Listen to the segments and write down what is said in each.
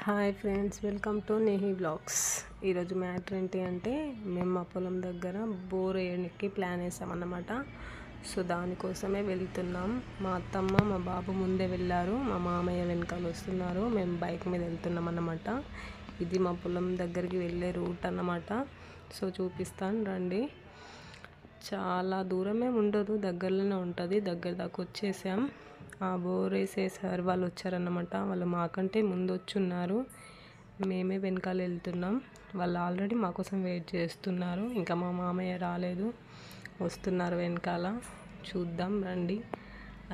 Hi friends, welcome to Nehi vlogs. ఈరోజు matter ఏంటి అంటే మేము మా పొలం దగ్గర బోర్ వేయడానికి ప్లాన్ వేసామన్నమాట. సో దానికోసమే వెళ్తున్నాం. మా అత్తమ్మ మా బాబు ముందే వెళ్ళారు, మా మామయ్య వెనకాల వస్తున్నారు. మేము బైక్ మీద వెళ్తున్నాం అన్నమాట. ఇది మా పొలం దగ్గరికి వెళ్ళే రూట్ అన్నమాట. సో చూపిస్తాను రండి. చాలా దూరమే ఉండదు, దగ్గరలోనే ఉంటుంది. దగ్గర దాకా వచ్చేసాం. ఆ బోర్ వేసే సార్ వాళ్ళు వచ్చారన్నమాట. వాళ్ళు మాకంటే ముందు వచ్చున్నారు, మేమే వెనకాల వెళ్తున్నాం. వాళ్ళు ఆల్రెడీ మా కోసం వెయిట్ చేస్తున్నారు. ఇంకా మా మామయ్య రాలేదు, వస్తున్నారు వెనకాల. చూద్దాం రండి.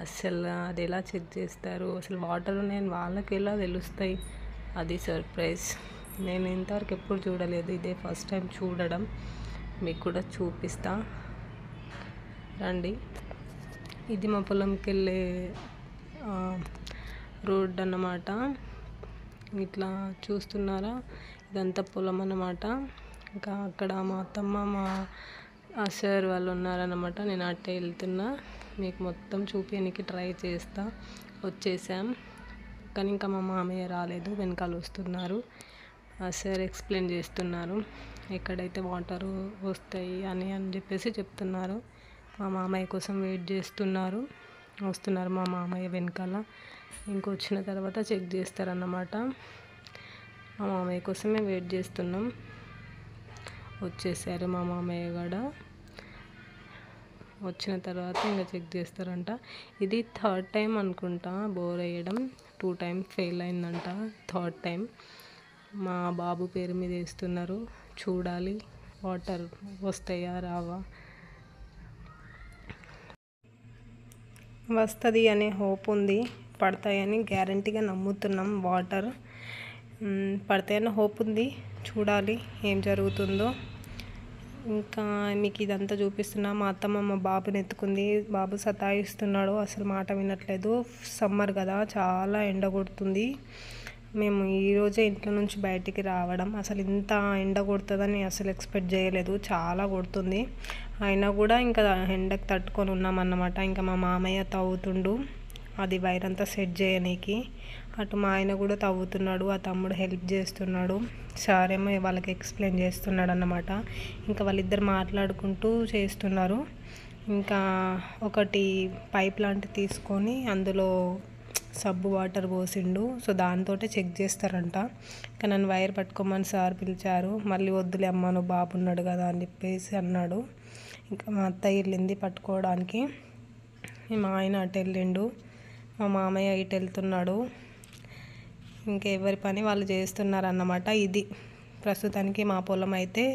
అసలు అది ఎలా చెక్ చేస్తారు, అసలు వాటర్ నేను వాళ్ళకి ఎలా తెలుస్తాయి, అది సర్ప్రైజ్. నేను ఇంతవరకు ఎప్పుడు చూడలేదు, ఇదే ఫస్ట్ టైం చూడడం. మీకు కూడా చూపిస్తా రండి. ఇది మా పొలంకి వెళ్ళే రోడ్ అన్నమాట. ఇట్లా చూస్తున్నారా, ఇదంతా పొలం అన్నమాట. ఇంకా అక్కడ మా అత్తమ్మ మా సార్ వాళ్ళు ఉన్నారన్నమాట. నేను అట్టే వెళ్తున్నా, మీకు మొత్తం చూపించడానికి ట్రై చేస్తా. వచ్చేసాం, కానీ ఇంకా మా మామయ్య రాలేదు, వెనకాల వస్తున్నారు. ఆ సార్ ఎక్స్ప్లెయిన్ చేస్తున్నారు ఎక్కడైతే వాటర్ వస్తాయి అని చెప్పేసి చెప్తున్నారు. మా మామయ్య కోసం వెయిట్ చేస్తున్నారు. వస్తున్నారు మా మామయ్య వెనకాల. ఇంకొచ్చిన తర్వాత చెక్ చేస్తారన్నమాట. మా మామయ్య కోసమే వెయిట్ చేస్తున్నాం. వచ్చేసారు మా మామయ్య కూడా. వచ్చిన తర్వాత ఇంకా చెక్ చేస్తారంట. ఇది థర్డ్ టైం అనుకుంటా బోర్ వేయడం. 2 times ఫెయిల్ అయిందంట, థర్డ్ టైం మా బాబు పేరు మీద వేస్తున్నారు. చూడాలి వాటర్ వస్తాయా రావా. వస్తుంది అనే హోప్ ఉంది, పడతాయని గ్యారంటీగా నమ్ముతున్నాం. వాటర్ పడతాయని హోప్ ఉంది, చూడాలి ఏం జరుగుతుందో. ఇంకా మీకు ఇదంతా చూపిస్తున్నా. మా అత్తమ్మ మా బాబుని ఎత్తుకుంది, బాబు సతాయిస్తున్నాడు, అసలు మాట వినట్లేదు. సమ్మర్ కదా, చాలా ఎండ కొడుతుంది. మేము ఈరోజే ఇంట్లో నుంచి బయటికి రావడం, అసలు ఇంత ఎండ కొడుతుందని అసలు ఎక్స్పెక్ట్ చేయలేదు. చాలా కొడుతుంది, అయినా కూడా ఇంకా ఎండకు తట్టుకొని ఉన్నామన్నమాట. ఇంకా మా మామయ్య తవ్వుతుండు, అది వైర్ అంతా సెట్ చేయనీకి. అటు మా ఆయన కూడా తవ్వుతున్నాడు, ఆ తమ్ముడు హెల్ప్ చేస్తున్నాడు. సార్ ఏమో వాళ్ళకి ఎక్స్ప్లెయిన్ చేస్తున్నాడు అన్నమాట. ఇంకా వాళ్ళిద్దరు మాట్లాడుకుంటూ చేస్తున్నారు. ఇంకా ఒకటి పైప్ లాంటివి తీసుకొని అందులో సబ్బు వాటర్ పోసిండు. సో దాంతో చెక్ చేస్తారంట. ఇంకా నన్ను వైర్ పట్టుకోమని సార్ పిలిచారు. మళ్ళీ వద్దులే అమ్మ, నువ్వు బాబు ఉన్నాడు కదా అని చెప్పేసి అన్నాడు. ఇంకా మా అత్తయ్య వెళ్ళింది పట్టుకోవడానికి, మా ఆయన అటు వెళ్ళిండు, మా మామయ్య ఇటు వెళ్తున్నాడు. ఇంకెవరి పని వాళ్ళు చేస్తున్నారు అన్నమాట. ఇది ప్రస్తుతానికి మా పొలం అయితే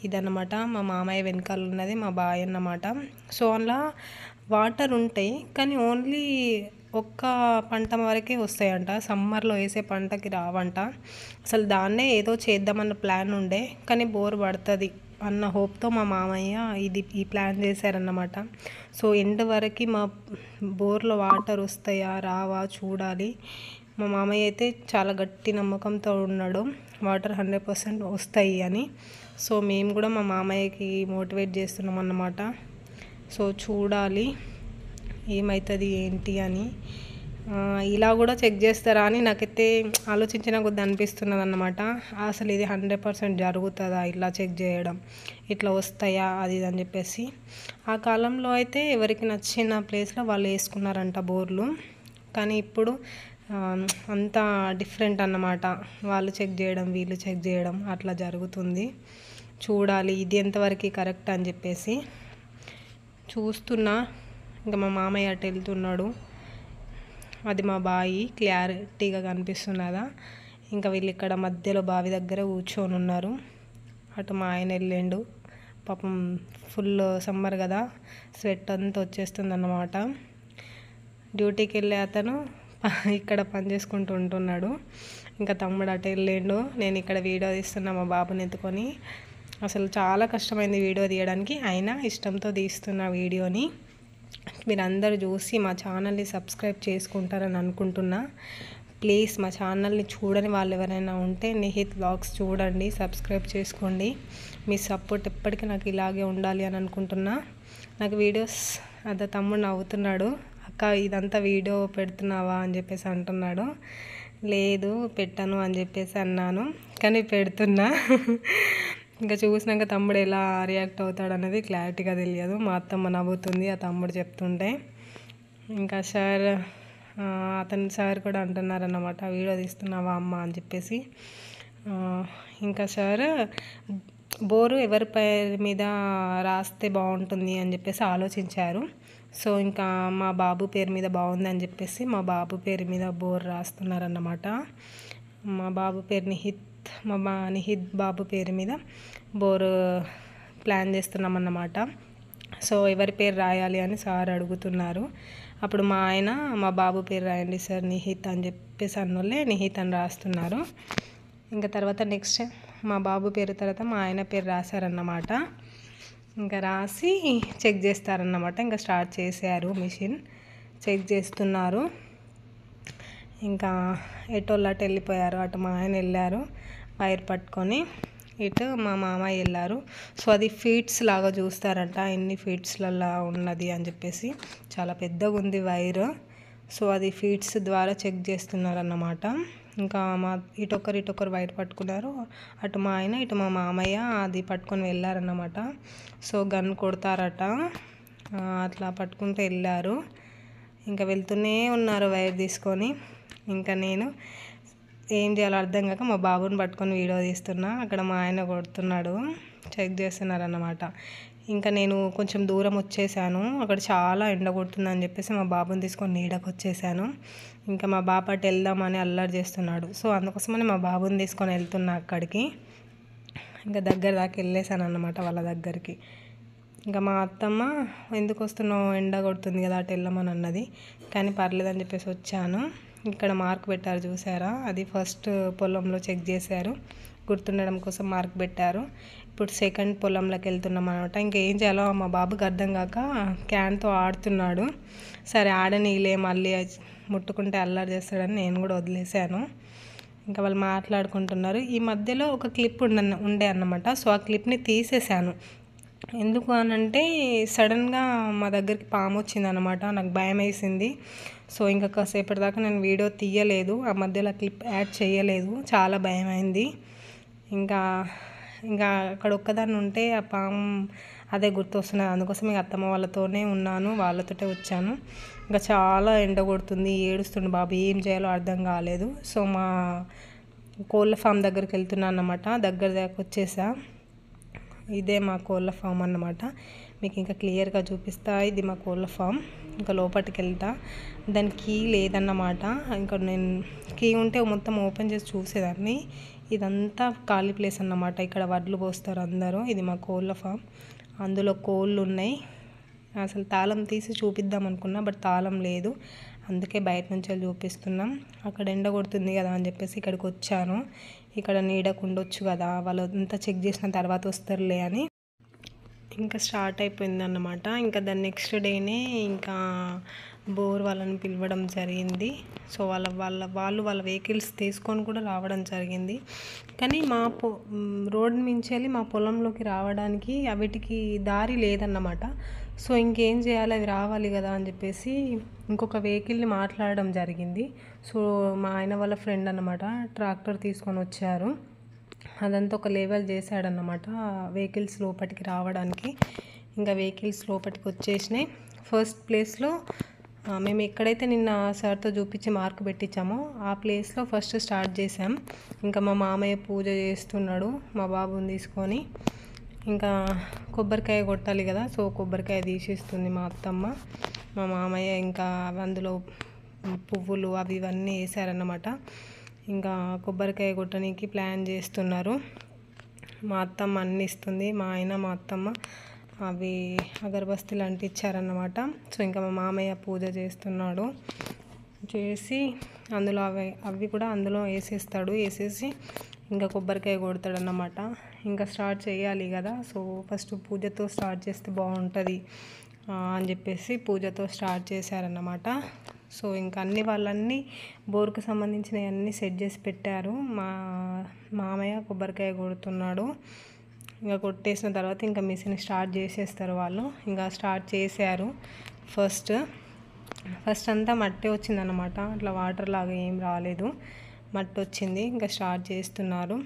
ఇదన్నమాట. మా మామయ్య వెనకాల ఉన్నది మా బాయ్ అన్నమాట. సో అలా వాటర్ ఉంటాయి, కానీ ఓన్లీ ఒక్క పంట వరకే వస్తాయంట. సమ్మర్లో వేసే పంటకి రావంట. అసలు దాన్నే ఏదో చేద్దామన్న ప్లాన్ ఉండే, కానీ బోర్ పడుతుంది అన్న హోప్తో మా మామయ్య ఈ ప్లాన్ చేశారన్నమాట. సో ఎండ్ వరకు మా బోర్లో వాటర్ వస్తాయా రావా చూడాలి. మా మామయ్య అయితే చాలా గట్టి నమ్మకంతో ఉన్నాడు, వాటర్ 100% వస్తాయి అని. సో మేము కూడా మా మామయ్యకి మోటివేట్ చేస్తున్నాం అన్నమాట. సో చూడాలి ఏమవుతుంది ఏంటి అని. ఇలా కూడా చెక్ చేస్తారా అని నాకైతే ఆలోచించిన కొద్ది అనిపిస్తున్నది అన్నమాట. అసలు ఇది 100% జరుగుతుందా ఇలా చెక్ చేయడం, ఇట్లా వస్తాయా అది ఇది అని చెప్పేసి. ఆ కాలంలో అయితే ఎవరికి నచ్చిన ప్లేస్లో వాళ్ళు వేసుకున్నారంట బోర్లు, కానీ ఇప్పుడు అంతా డిఫరెంట్ అన్నమాట. వాళ్ళు చెక్ చేయడం వీళ్ళు చెక్ చేయడం అట్లా జరుగుతుంది. చూడాలి ఇది ఎంతవరకు కరెక్ట్ అని చెప్పేసి చూస్తున్నా. ఇంకా మా మామయ్య అటు వెళ్తున్నాడు, అది మా బావి క్లారిటీగా కనిపిస్తున్నదా. ఇంకా వీళ్ళు ఇక్కడ మధ్యలో బావి దగ్గర కూర్చొని ఉన్నారు. అటు మా ఆయన వెళ్ళిండు, పాపం ఫుల్ సమ్మర్ కదా, స్వెట్ అంతా వచ్చేస్తుంది అన్నమాట. డ్యూటీకి వెళ్ళే అతను ఇక్కడ పని చేసుకుంటూ ఉంటున్నాడు. ఇంకా తమ్ముడు అటు వెళ్ళిండు, నేను ఇక్కడ వీడియో తీస్తున్నా మా బాబుని ఎత్తుకొని. అసలు చాలా కష్టమైంది వీడియో తీయడానికి, అయినా ఇష్టంతో తీస్తున్న వీడియోని. మీరందరూ చూసి మా ఛానల్ని సబ్స్క్రైబ్ చేసుకుంటారని అనుకుంటున్నా. ప్లీజ్ మా ఛానల్ని చూడని వాళ్ళు ఎవరైనా ఉంటే నిహిత్ బ్లాగ్స్ చూడండి, సబ్స్క్రైబ్ చేసుకోండి. మీ సపోర్ట్ ఎప్పటికీ నాకు ఇలాగే ఉండాలి అని అనుకుంటున్నా. నాకు వీడియోస్ తమ్ముడు నవ్వుతున్నాడు, అక్క ఇదంతా వీడియో పెడుతున్నావా అని చెప్పేసి అంటున్నాడు. లేదు పెట్టను అని చెప్పేసి అన్నాను, కానీ పెడుతున్నా. ఇంకా చూసినాక తమ్ముడు ఎలా రియాక్ట్ అవుతాడు అనేది క్లారిటీగా తెలియదు. మా అత్తమ్మ నవ్వుతుంది ఆ తమ్ముడు చెప్తుంటే. ఇంకా అతని సార్ కూడా అంటున్నారన్నమాట, వీడియో తీస్తున్నావా అమ్మ అని చెప్పేసి. ఇంకా సార్ బోరు ఎవరి పేరు మీద రాస్తే బాగుంటుంది అని చెప్పేసి ఆలోచించారు. సో ఇంకా మా బాబు పేరు మీద బాగుంది అని చెప్పేసి మా బాబు పేరు మీద బోర్ రాస్తున్నారన్నమాట. మా బాబు పేరు నిహిత్ బాబు పేరు మీద బోరు ప్లాన్ చేస్తున్నామన్నమాట. సో ఎవరి పేరు రాయాలి అని సార్ అడుగుతున్నారు. అప్పుడు మా ఆయన మా బాబు పేరు రాయండి సార్ నిహిత్ అని చెప్పేసి అన్నోళ్ళే నిహిత్ అని రాస్తున్నారు. ఇంకా తర్వాత నెక్స్ట్ మా బాబు పేరు తర్వాత మా ఆయన పేరు రాశారన్నమాట. ఇంకా రాసి చెక్ చేస్తారన్నమాట. ఇంకా స్టార్ట్ చేశారు, మిషన్ చెక్ చేస్తున్నారు. ఇంకా ఎటోళ్ళు అటు వెళ్ళిపోయారు. అటు మా ఆయన వెళ్ళారు వైర్ పట్టుకొని, ఇటు మా మామయ్య వెళ్ళారు. సో అది ఫీట్స్ లాగా చూస్తారంట, ఎన్ని ఫీట్స్లలో ఉన్నది అని చెప్పేసి. చాలా పెద్దగా ఉంది వైర్. సో అది ఫీట్స్ ద్వారా చెక్ చేస్తున్నారన్నమాట. ఇంకా ఇటొకరు వైర్ పట్టుకున్నారు. అటు మా ఆయన ఇటు మా మామయ్య అది పట్టుకొని వెళ్ళారన్నమాట. సో గన్ కొడతారట, అట్లా పట్టుకుంటూ వెళ్ళారు. ఇంకా వెళ్తూనే ఉన్నారు వైర్ తీసుకొని. ఇంకా నేను ఏం చేయాలో అర్థం కాక మా బాబుని పట్టుకొని వీడియో తీస్తున్నా. అక్కడ మా ఆయన కొడుతున్నాడు, చెక్ చేస్తున్నారన్నమాట. ఇంకా నేను కొంచెం దూరం వచ్చేసాను, అక్కడ చాలా ఎండ కొడుతుందని చెప్పేసి మా బాబుని తీసుకొని నీడకు వచ్చేసాను. ఇంకా మా బాబు అటు వెళ్దామని అల్లరి చేస్తున్నాడు. సో అందుకోసమని మా బాబుని తీసుకొని వెళ్తున్నా అక్కడికి. ఇంకా దగ్గర దాకా వెళ్ళేసాను అన్నమాట వాళ్ళ దగ్గరికి. ఇంకా మా అత్తమ్మ ఎందుకు వస్తున్నావు, ఎండ కొడుతుంది కదా అటు వెళ్ళమని అన్నది, కానీ పర్లేదని చెప్పేసి వచ్చాను. ఇక్కడ మార్క్ పెట్టారు చూసారా, అది ఫస్ట్ పొలంలో చెక్ చేశారు, గుర్తుండడం కోసం మార్క్ పెట్టారు. ఇప్పుడు సెకండ్ పొలంలోకి వెళ్తున్నాం అనమాట. ఇంకేం చేయాలో మా బాబుకి అర్థం కాక క్యాన్తో ఆడుతున్నాడు. సరే ఆడనీలే, మళ్ళీ ముట్టుకుంటే అల్లరి చేస్తాడని నేను కూడా వదిలేసాను. ఇంకా వాళ్ళు మాట్లాడుకుంటున్నారు. ఈ మధ్యలో ఒక క్లిప్ ఉండే అన్నమాట. సో ఆ క్లిప్ని తీసేసాను. ఎందుకు అనంటే సడన్గా మా దగ్గరికి పాము వచ్చిందనమాట, నాకు భయం వేసింది. సో ఇంకా కాసేపటి దాకా నేను వీడియో తీయలేదు, ఆ మధ్యలో క్లిప్ యాడ్ చేయలేదు, చాలా భయం అయింది. ఇంకా అక్కడ ఒక్కదాన్ని ఉంటే ఆ పాము అదే గుర్తొస్తున్నది. అందుకోసం ఇక అత్తమ్మ వాళ్ళతోనే ఉన్నాను, వాళ్ళతోటే వచ్చాను. ఇంకా చాలా ఎండ కొడుతుంది, ఏడుస్తుండు బాబు, ఏం చేయాలో అర్థం కాలేదు. సో మా కోళ్ళ ఫామ్ దగ్గరికి వెళ్తున్నాను అన్నమాట. దగ్గర దాకా వచ్చేసా. ఇదే మా కోళ్ళ ఫామ్ అన్నమాట. మీకు ఇంకా క్లియర్గా చూపిస్తా. ఇది మా కోళ్ళ ఫామ్. ఇంకా లోపలికి వెళ్తా. దాని కీ లేదన్నమాట. ఇంకా నేను కీ ఉంటే మొత్తం ఓపెన్ చేసి చూసేదాన్ని. ఇదంతా ఖాళీ ప్లేస్ అన్నమాట, ఇక్కడ వడ్లు పోస్తారు అందరూ. ఇది మా కోళ్ళ ఫామ్, అందులో కోళ్ళు ఉన్నాయి. అసలు తాళం తీసి చూపిద్దాం అనుకున్నా, బట్ తాళం లేదు, అందుకే బయట నుంచి చూపిస్తున్నాం. అక్కడ ఎండ కొడుతుంది కదా అని చెప్పేసి ఇక్కడికి వచ్చాను. ఇక్కడ నీడకు ఉండొచ్చు కదా, వాళ్ళు అంతా చెక్ చేసిన తర్వాత వస్తారులే అని. ఇంకా స్టార్ట్ అయిపోయిందన్నమాట. ఇంకా దాని నెక్స్ట్ డేనే ఇంకా బోర్ వాళ్ళని పిలవడం జరిగింది. సో వాళ్ళ వెహికల్స్ తీసుకొని కూడా రావడం జరిగింది. కానీ మా రోడ్ నుంచి వెళ్ళి మా పొలంలోకి రావడానికి అవిటికి దారి లేదన్నమాట. సో ఇంకేం చేయాలి, అది రావాలి కదా అని చెప్పేసి ఇంకొక వెహికల్ని మాట్లాడడం జరిగింది. సో మా ఆయన వాళ్ళ ఫ్రెండ్ అన్నమాట, ట్రాక్టర్ తీసుకొని వచ్చారు. అదంతా ఒక లెవెల్ చేశాడన్నమాట వెహికల్స్ లోపలికి రావడానికి. ఇంకా వెహికల్స్ లోపలికి వచ్చేసినాయి. ఫస్ట్ ప్లేస్లో మేము ఎక్కడైతే నిన్న సార్తో చూపించి మార్క్ పెట్టించామో ఆ ప్లేస్లో ఫస్ట్ స్టార్ట్ చేసాం. ఇంకా మా మామయ్య పూజ చేస్తున్నాడు మా బాబుని తీసుకొని. ఇంకా కొబ్బరికాయ కొట్టాలి కదా, సో కొబ్బరికాయ తీసేస్తుంది మా అత్తమ్మ. మా మామయ్య ఇంకా అందులో పువ్వులు అవి ఇవన్నీ వేసారన్నమాట. ఇంకా కొబ్బరికాయ కొట్టడానికి ప్లాన్ చేస్తున్నారు. మా అత్తమ్మ అన్ని ఇస్తుంది, మా ఆయన మా అత్తమ్మ అవి అగరబస్తీలు అంటించారన్నమాట. సో ఇంకా మా మామయ్య పూజ చేస్తున్నాడు. చేసి అందులో అవి కూడా అందులో వేసేసి ఇంకా కొబ్బరికాయ కొడతాడన్నమాట. ఇంకా స్టార్ట్ చేయాలి కదా, సో ఫస్ట్ పూజతో స్టార్ట్ చేస్తే బాగుంటుంది అని చెప్పేసి పూజతో స్టార్ట్ చేశారన్నమాట. సో ఇంకా వాళ్ళన్నీ బోర్కు సంబంధించినవి అన్నీ సెట్ చేసి పెట్టారు. మా మామయ్య కొబ్బరికాయ కొడుతున్నాడు. ఇంకా కొట్టేసిన తర్వాత ఇంకా మిషన్ స్టార్ట్ చేసేస్తారు వాళ్ళు. ఇంకా స్టార్ట్ చేశారు. ఫస్ట్ అంతా మట్టి వచ్చిందన్నమాట, అట్లా వాటర్ లాగా ఏం రాలేదు. మట్టి వచ్చింది. ఇంకా స్టార్ట్ చేస్తున్నారు.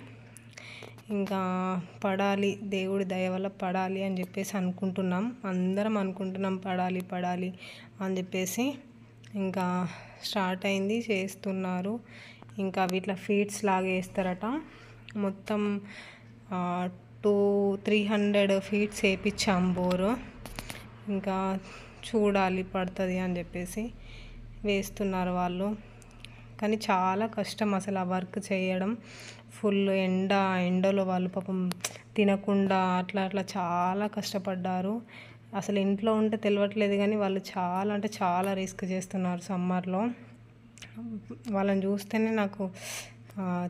ఇంకా పడాలి, దేవుడి దయ వల్ల పడాలి అని చెప్పేసి అనుకుంటున్నాం. అందరం అనుకుంటున్నాం పడాలి పడాలి అని చెప్పేసి. ఇంకా స్టార్ట్ అయింది, చేస్తున్నారు. ఇంకా వీటిలో ఫీట్స్ లాగా వేస్తారట. మొత్తం 300 ఫీట్స్ వేయించాం బోరు. ఇంకా చూడాలి పడుతుంది అని చెప్పేసి వేస్తున్నారు వాళ్ళు. కానీ చాలా కష్టం అసలు ఆ వర్క్ చేయడం. ఫుల్ ఎండలో వాళ్ళు పాపం తినకుండా అట్లా చాలా కష్టపడ్డారు. అసలు ఇంట్లో ఉంటే తెలియట్లేదు కానీ వాళ్ళు చాలా అంటే చాలా రిస్క్ చేస్తున్నారు సమ్మర్లో. వాళ్ళని చూస్తేనే నాకు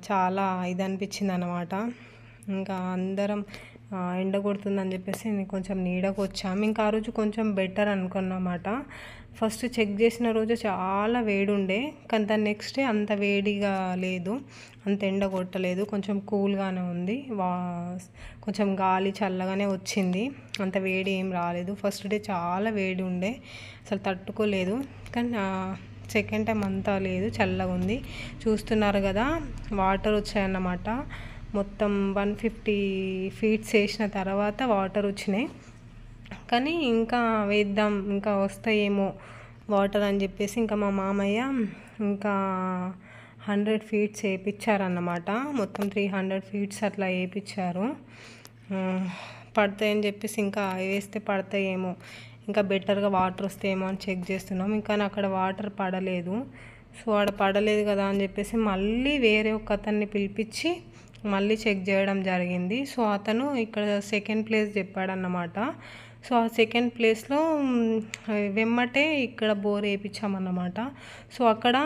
చాలా ఇది అనిపించింది అన్నమాట. ఇంకా అందరం ఎండ కొడుతుందని చెప్పేసి నేను కొంచెం నీడకు వచ్చాము. ఇంకా ఆ రోజు కొంచెం బెటర్ అనుకున్నమాట. ఫస్ట్ చెక్ చేసిన రోజు చాలా వేడి ఉండే, కానీ దాని నెక్స్ట్ డే అంత వేడిగా లేదు, అంత ఎండ కొట్టలేదు, కొంచెం కూల్గానే ఉంది. కొంచెం గాలి చల్లగానే వచ్చింది, అంత వేడి ఏం రాలేదు. ఫస్ట్ డే చాలా వేడి ఉండే, అసలు తట్టుకోలేదు. కానీ సెకండ్ టైం అంతా లేదు, చల్లగా ఉంది. చూస్తున్నారు కదా, వాటర్ వచ్చాయన్నమాట. మొత్తం 150 ఫీట్స్ వేసిన తర్వాత వాటర్ వచ్చినాయి. కానీ ఇంకా వేద్దాం, ఇంకా వస్తాయేమో వాటర్ అని చెప్పేసి ఇంకా మా మామయ్య ఇంకా 100 ఫీట్స్ వేయించారన్నమాట. మొత్తం 300 ఫీట్స్ అట్లా వేయించారు. పడతాయని చెప్పేసి ఇంకా వేస్తే పడతాయేమో, ఇంకా బెటర్గా వాటర్ వస్తాయేమో అని చెక్ చేస్తున్నాం. ఇంకా అక్కడ వాటర్ పడలేదు. సో ఆడ పడలేదు కదా అని చెప్పేసి మళ్ళీ వేరే ఒక అతన్ని పిలిపించి మళ్ళీ చెక్ చేయడం జరిగింది. సో అతను ఇక్కడ సెకండ్ ప్లేస్ చెప్పాడన్నమాట. సో ఆ సెకండ్ ప్లేస్లో వెమ్మటే ఇక్కడ బోర్ వేయించామన్నమాట. సో అక్కడ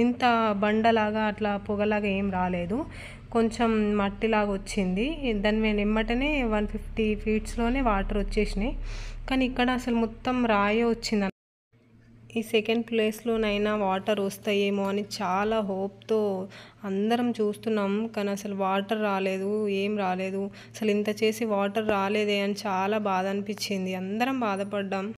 ఇంత బండలాగా అట్లా పొగలాగా ఏం రాలేదు, కొంచెం మట్టిలాగా వచ్చింది. దాని మీద వెమ్మటనే 150 ఫీట్స్లోనే వాటర్ వచ్చేసినాయి. కానీ ఇక్కడ అసలు మొత్తం రాయే వచ్చింది. ఈ సెకండ్ ప్లేస్లోనైనా వాటర్ వస్తాయేమో అని చాలా హోప్తో అందరం చూస్తున్నాం. కానీ అసలు వాటర్ రాలేదు, ఏం రాలేదు. అసలు ఇంత చేసి వాటర్ రాలేదే అని చాలా బాధ అనిపించింది. అందరం బాధపడ్డాం.